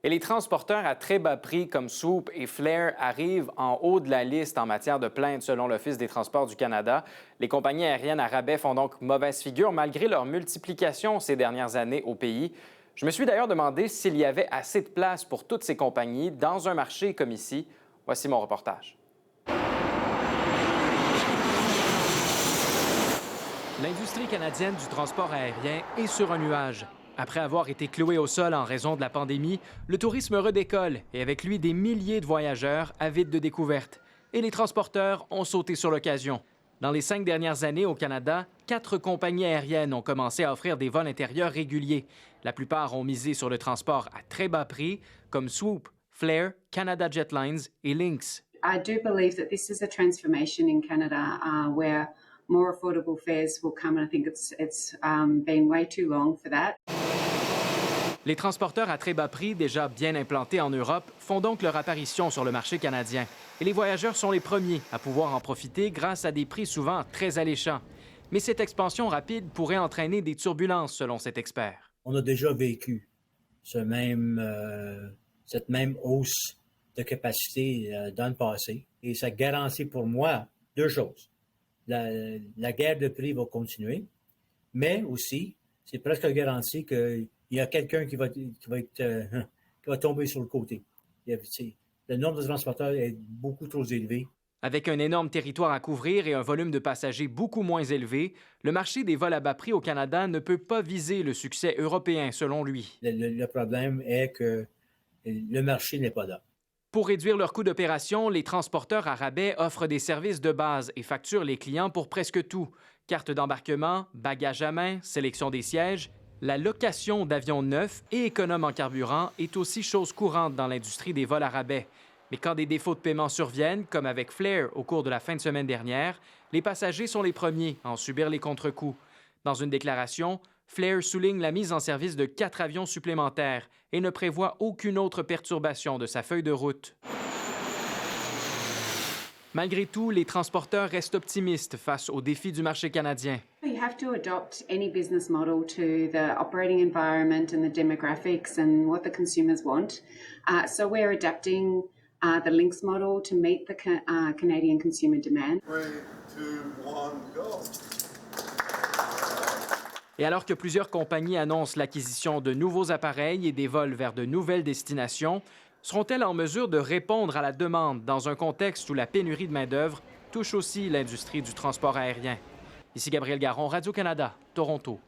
Et les transporteurs à très bas prix comme Swoop et Flair arrivent en haut de la liste en matière de plaintes selon l'Office des transports du Canada. Les compagnies aériennes à rabais font donc mauvaise figure malgré leur multiplication ces dernières années au pays. Je me suis d'ailleurs demandé s'il y avait assez de place pour toutes ces compagnies dans un marché comme ici. Voici mon reportage. L'industrie canadienne du transport aérien est sur un nuage. Après avoir été clouée au sol en raison de la pandémie, le tourisme redécolle et avec lui des milliers de voyageurs avides de découvertes. Et les transporteurs ont sauté sur l'occasion. Dans les 5 dernières années au Canada, 4 compagnies aériennes ont commencé à offrir des vols intérieurs réguliers. La plupart ont misé sur le transport à très bas prix, comme Swoop, Flair, Canada Jetlines et Lynx. I do believe that this is a transformation in Canada where more affordable fares will come, and I think it's been way too long for that. Les transporteurs à très bas prix, déjà bien implantés en Europe, font donc leur apparition sur le marché canadien. Et les voyageurs sont les premiers à pouvoir en profiter grâce à des prix souvent très alléchants. Mais cette expansion rapide pourrait entraîner des turbulences, selon cet expert. On a déjà vécu cette même hausse de capacité dans le passé. Et ça garantit pour moi 2 choses. La guerre de prix va continuer, mais aussi, c'est presque garanti qu'il y a quelqu'un qui va tomber sur le côté. Le nombre de transporteurs est beaucoup trop élevé. Avec un énorme territoire à couvrir et un volume de passagers beaucoup moins élevé, le marché des vols à bas prix au Canada ne peut pas viser le succès européen, selon lui. Le problème est que le marché n'est pas là. Pour réduire leurs coûts d'opération, les transporteurs à rabais offrent des services de base et facturent les clients pour presque tout. Carte d'embarquement, bagages à main, sélection des sièges. La location d'avions neufs et économes en carburant est aussi chose courante dans l'industrie des vols à rabais. Mais quand des défauts de paiement surviennent, comme avec Flair au cours de la fin de semaine dernière, les passagers sont les premiers à en subir les contre-coups. Dans une déclaration, Flair souligne la mise en service de 4 avions supplémentaires et ne prévoit aucune autre perturbation de sa feuille de route. Malgré tout, les transporteurs restent optimistes face aux défis du marché canadien. You have to adopt any business model to the operating environment and the demographics and what the consumers want. So we're adapting the Lynx model to meet the Canadian consumer demand. 3, 2, 1, go! Et alors que plusieurs compagnies annoncent l'acquisition de nouveaux appareils et des vols vers de nouvelles destinations, seront-elles en mesure de répondre à la demande dans un contexte où la pénurie de main-d'œuvre touche aussi l'industrie du transport aérien? Ici Gabriel Garon, Radio-Canada, Toronto.